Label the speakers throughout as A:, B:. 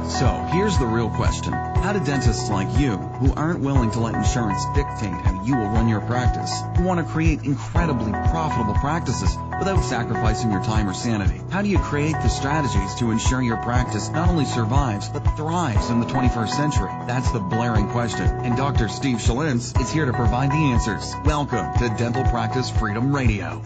A: So, here's the real question. How do dentists like you, who aren't willing to let insurance dictate how you will run your practice, who want to create incredibly profitable practices without sacrificing your time or sanity, how do you create the strategies to ensure your practice not only survives, but thrives in the 21st century? That's the blaring question, and Dr. Steve Schalintz is here to provide the answers. Welcome to Dental Practice Freedom Radio.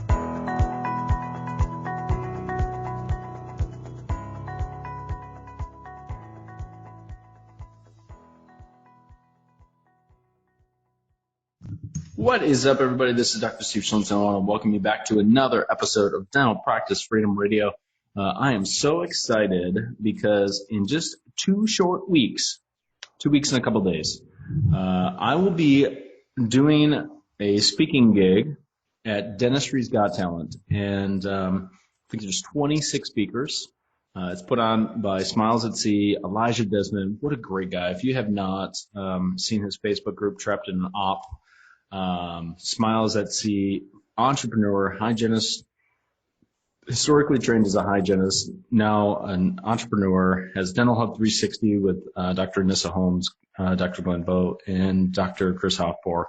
B: What is up, everybody? This is Dr. Steve Schalintz, and I want to welcome you back to another episode of Dental Practice Freedom Radio. I am so excited because in just 2 short weeks, 2 weeks and a couple days, I will be doing a speaking gig at Dentistry's Got Talent, and I think there's 26 speakers. It's put on by Smiles at Sea, Elijah Desmond. What a great guy. If you have not seen his Facebook group, Trapped in an Op, Smiles at Sea, entrepreneur, hygienist, historically trained as a hygienist, now an entrepreneur, has Dental Hub 360 with Dr. Anissa Holmes, Dr. Glenn Bowe, and Dr. Chris Hoffpour.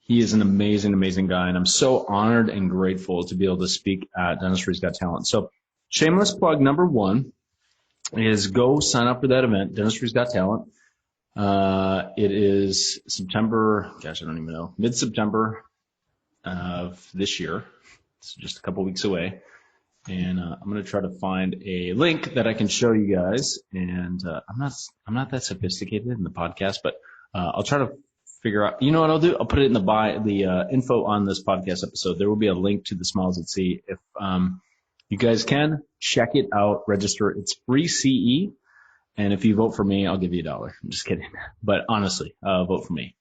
B: He is an amazing, amazing guy, and I'm so honored and grateful to be able to speak at Dentistry's Got Talent. So shameless plug number 1 is go sign up for that event, Dentistry's Got Talent. It is September, I don't even know, mid-September of this year. It's just a couple weeks away. And I'm going to try to find a link that I can show you guys. And I'm not that sophisticated in the podcast, but I'll try to figure out. You know what I'll do? I'll put it in the info on this podcast episode. There will be a link to the Smiles at Sea. If you guys can, check it out, register. It's free CE. And if you vote for me, I'll give you $1. I'm just kidding. But honestly, vote for me.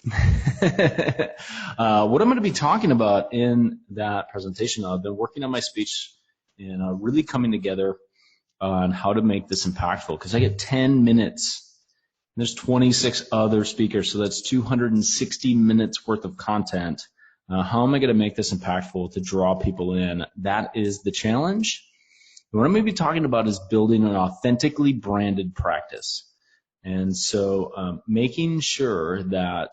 B: What I'm going to be talking about in that presentation, I've been working on my speech and really coming together on how to make this impactful, because I get 10 minutes. There's 26 other speakers, so that's 260 minutes worth of content. How am I going to make this impactful to draw people in? That is the challenge. What I'm going to be talking about is building an authentically branded practice. And so making sure that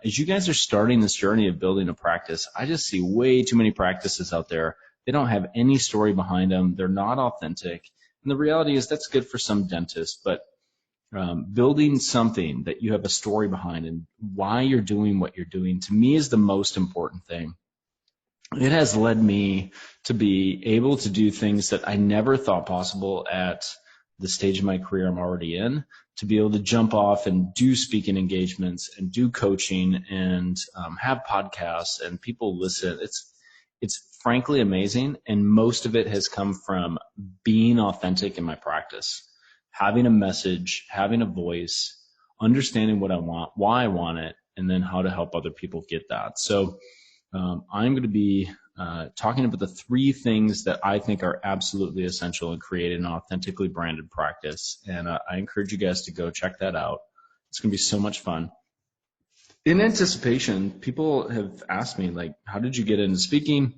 B: as you guys are starting this journey of building a practice, I just see way too many practices out there. They don't have any story behind them. They're not authentic. And the reality is that's good for some dentists, but building something that you have a story behind and why you're doing what you're doing, to me, is the most important thing. It has led me to be able to do things that I never thought possible at the stage of my career I'm already in, to be able to jump off and do speaking engagements and do coaching and have podcasts and people listen. It's frankly amazing, and most of it has come from being authentic in my practice, having a message, having a voice, understanding what I want, why I want it, and then how to help other people get that. So I'm going to be talking about the 3 things that I think are absolutely essential in creating an authentically branded practice. And I encourage you guys to go check that out. It's going to be so much fun. In anticipation, people have asked me, like, how did you get into speaking?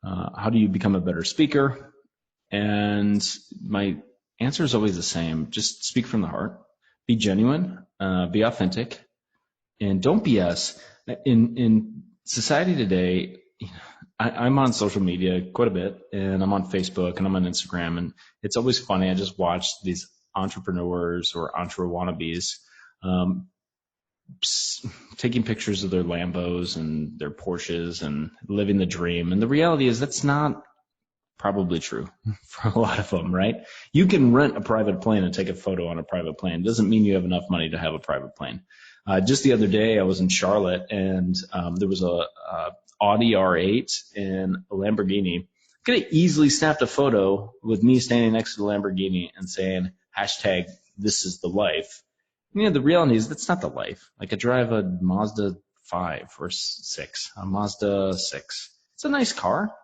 B: How do you become a better speaker? And my answer is always the same. Just speak from the heart. Be genuine. Be authentic. And don't BS. In society today, I'm on social media quite a bit, and I'm on Facebook and I'm on Instagram, and it's always funny. I just watch these entrepreneurs or entre wannabes taking pictures of their Lambos and their Porsches and living the dream. And the reality is that's not probably true for a lot of them, right? You can rent a private plane and take a photo on a private plane. It doesn't mean you have enough money to have a private plane. Just the other day, I was in Charlotte, and there was a Audi R8 and a Lamborghini. I could have easily snapped a photo with me standing next to the Lamborghini and saying, #this is the life. You know, the reality is that's not the life. Like, I drive a Mazda 5 or 6, a Mazda 6. It's a nice car,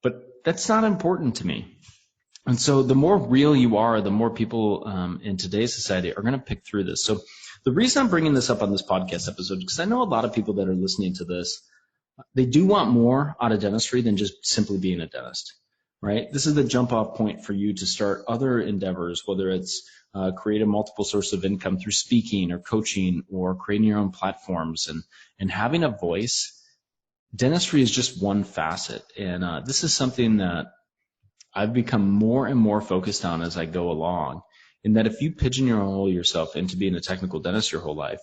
B: but that's not important to me. And so the more real you are, the more people in today's society are going to pick through this. So the reason I'm bringing this up on this podcast episode, because I know a lot of people that are listening to this, they do want more out of dentistry than just simply being a dentist. right? This is the jump off point for you to start other endeavors, whether it's create a multiple source of income through speaking or coaching or creating your own platforms and having a voice. Dentistry is just one facet. And this is something that I've become more and more focused on as I go along, in that if you pigeonhole yourself into being a technical dentist your whole life,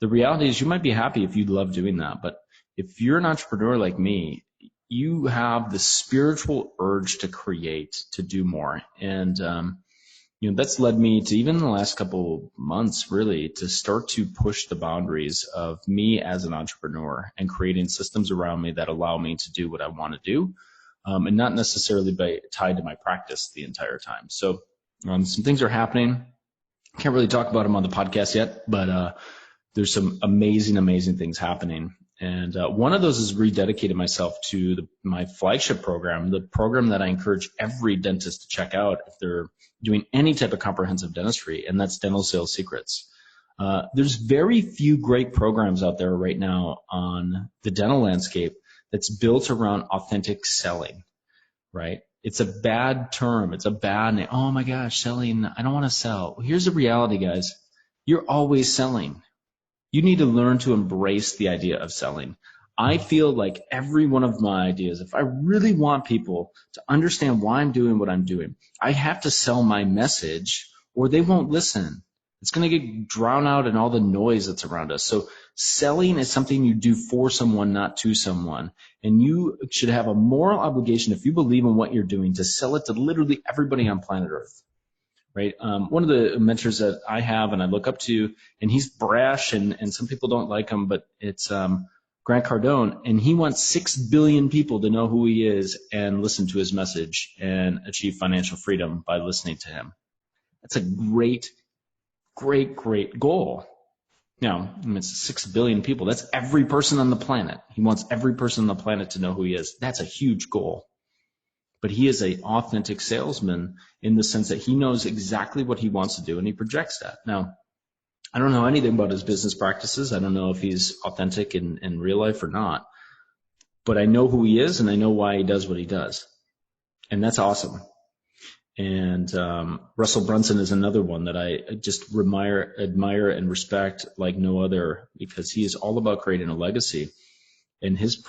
B: the reality is you might be happy if you love doing that. But if you're an entrepreneur like me, you have the spiritual urge to create, to do more. And, that's led me to, even in the last couple months, really, to start to push the boundaries of me as an entrepreneur and creating systems around me that allow me to do what I want to do, and not necessarily tied to my practice the entire time. So some things are happening. Can't really talk about them on the podcast yet, but there's some amazing things happening. And one of those is rededicated myself to my flagship program, the program that I encourage every dentist to check out if they're doing any type of comprehensive dentistry, and that's Dental Sales Secrets. There's very few great programs out there right now on the dental landscape that's built around authentic selling, right? It's a bad term. It's a bad name. Oh my gosh, selling. I don't want to sell. Well, here's the reality, guys. You're always selling. You need to learn to embrace the idea of selling. I feel like every one of my ideas, if I really want people to understand why I'm doing what I'm doing, I have to sell my message or they won't listen. It's going to get drowned out in all the noise that's around us. So selling is something you do for someone, not to someone. And you should have a moral obligation, if you believe in what you're doing, to sell it to literally everybody on planet Earth. Right. One of the mentors that I have and I look up to, and he's brash and some people don't like him, but it's Grant Cardone, and he wants 6 billion people to know who he is and listen to his message and achieve financial freedom by listening to him. That's a great goal. Now, it's 6 billion people. That's every person on the planet. He wants every person on the planet to know who he is. That's a huge goal. But he is an authentic salesman in the sense that he knows exactly what he wants to do and he projects that. Now, I don't know anything about his business practices. I don't know if he's authentic in real life or not. But I know who he is and I know why he does what he does. And that's awesome. And Russell Brunson is another one that I just admire and respect like no other, because he is all about creating a legacy. And his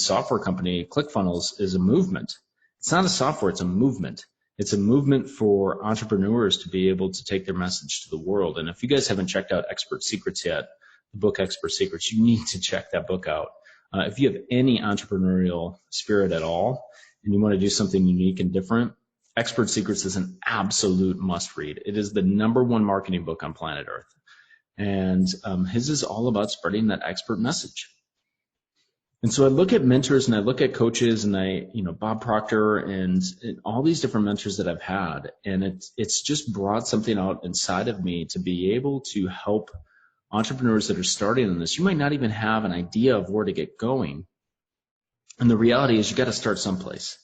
B: software company, ClickFunnels, is a movement. It's not a software, it's a movement. It's a movement for entrepreneurs to be able to take their message to the world. And if you guys haven't checked out Expert Secrets yet, the book Expert Secrets, you need to check that book out. If you have any entrepreneurial spirit at all and you want to do something unique and different, Expert Secrets is an absolute must read. It is the #1 marketing book on planet Earth. And his is all about spreading that expert message. And so I look at mentors and I look at coaches and Bob Proctor and all these different mentors that I've had. And it's just brought something out inside of me to be able to help entrepreneurs that are starting in this. You might not even have an idea of where to get going. And the reality is you got to start someplace.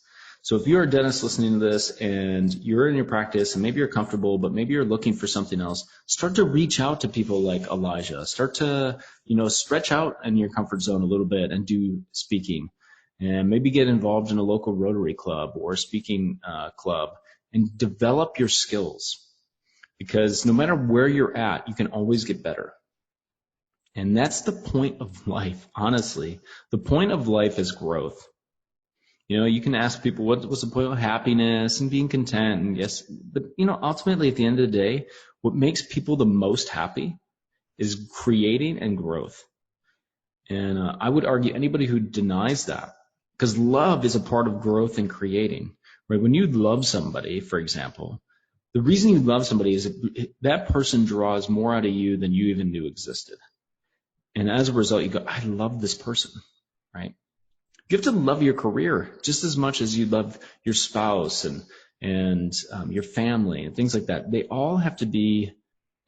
B: So if you're a dentist listening to this and you're in your practice and maybe you're comfortable, but maybe you're looking for something else, start to reach out to people like Elijah. Start to, stretch out in your comfort zone a little bit and do speaking, and maybe get involved in a local Rotary club or a speaking club and develop your skills, because no matter where you're at, you can always get better. And that's the point of life. Honestly, the point of life is growth. You can ask people, what's the point of happiness and being content? And yes, but ultimately at the end of the day, what makes people the most happy is creating and growth. And I would argue anybody who denies that, because love is a part of growth and creating, right? When you love somebody, for example, the reason you love somebody is that person draws more out of you than you even knew existed. And as a result, you go, I love this person, right? You have to love your career just as much as you love your spouse and your family and things like that. They all have to be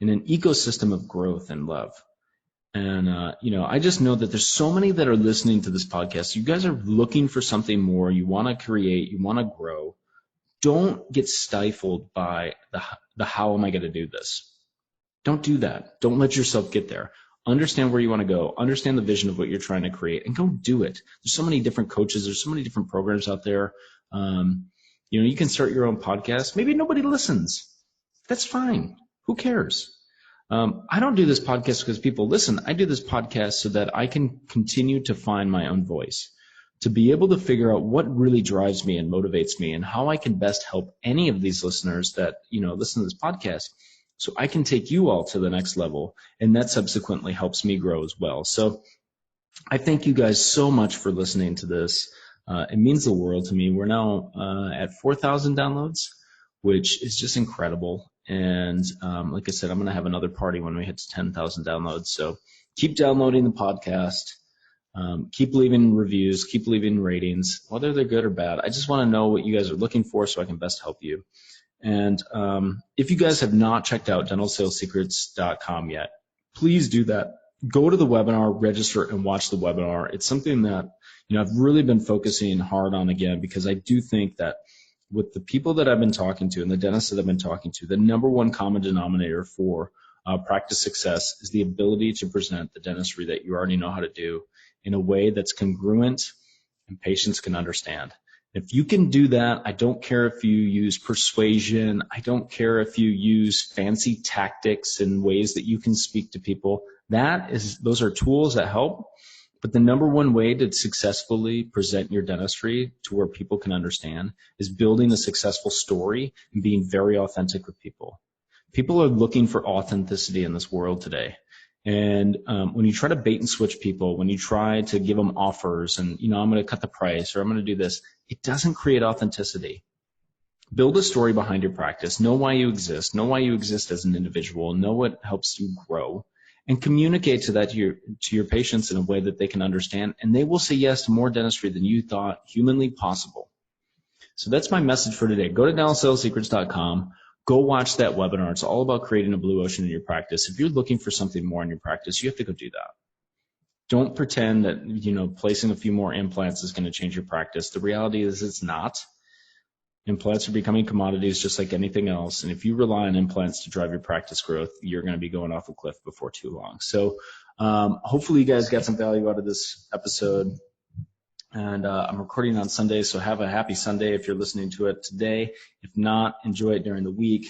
B: in an ecosystem of growth and love. And, I just know that there's so many that are listening to this podcast. You guys are looking for something more. You want to create. You want to grow. Don't get stifled by the how am I going to do this? Don't do that. Don't let yourself get there. Understand where you want to go. Understand the vision of what you're trying to create and go do it. There's so many different coaches. There's so many different programs out there. You can start your own podcast. Maybe nobody listens. That's fine. Who cares? I don't do this podcast because people listen. I do this podcast so that I can continue to find my own voice, to be able to figure out what really drives me and motivates me and how I can best help any of these listeners that, listen to this podcast, so I can take you all to the next level. And that subsequently helps me grow as well. So I thank you guys so much for listening to this. It means the world to me. We're now at 4,000 downloads, which is just incredible. And like I said, I'm going to have another party when we hit to 10,000 downloads. So keep downloading the podcast. Keep leaving reviews. Keep leaving ratings, whether they're good or bad. I just want to know what you guys are looking for so I can best help you. And if you guys have not checked out dentalsalessecrets.com yet, please do that. Go to the webinar, register, and watch the webinar. It's something that I've really been focusing hard on again, because I do think that with the people that I've been talking to and the dentists that I've been talking to, the number one common denominator for practice success is the ability to present the dentistry that you already know how to do in a way that's congruent and patients can understand. If you can do that, I don't care if you use persuasion. I don't care if you use fancy tactics and ways that you can speak to people. Those are tools that help. But the number one way to successfully present your dentistry to where people can understand is building a successful story and being very authentic with people. People are looking for authenticity in this world today. And when you try to bait and switch people, when you try to give them offers and, I'm going to cut the price or I'm going to do this, it doesn't create authenticity. Build a story behind your practice. Know why you exist. Know why you exist as an individual. Know what helps you grow. And communicate to your patients in a way that they can understand, and they will say yes to more dentistry than you thought humanly possible. So that's my message for today. Go to dentalsalessecrets.com. Go watch that webinar. It's all about creating a blue ocean in your practice. If you're looking for something more in your practice, you have to go do that. Don't pretend that, placing a few more implants is going to change your practice. The reality is it's not. Implants are becoming commodities just like anything else. And if you rely on implants to drive your practice growth, you're going to be going off a cliff before too long. So hopefully you guys got some value out of this episode. And I'm recording on Sunday, so have a happy Sunday if you're listening to it today. If not, enjoy it during the week.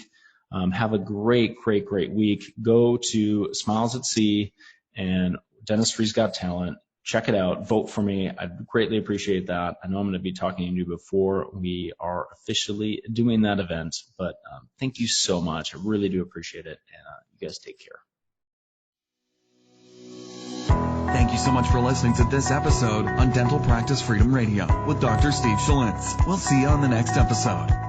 B: Have a great, great, great week. Go to Smiles at Sea and Dentistry's Got Talent. Check it out. Vote for me. I'd greatly appreciate that. I know I'm going to be talking to you before we are officially doing that event, but thank you so much. I really do appreciate it, and you guys take care.
A: Thank you so much for listening to this episode on Dental Practice Freedom Radio with Dr. Steve Schultz. We'll see you on the next episode.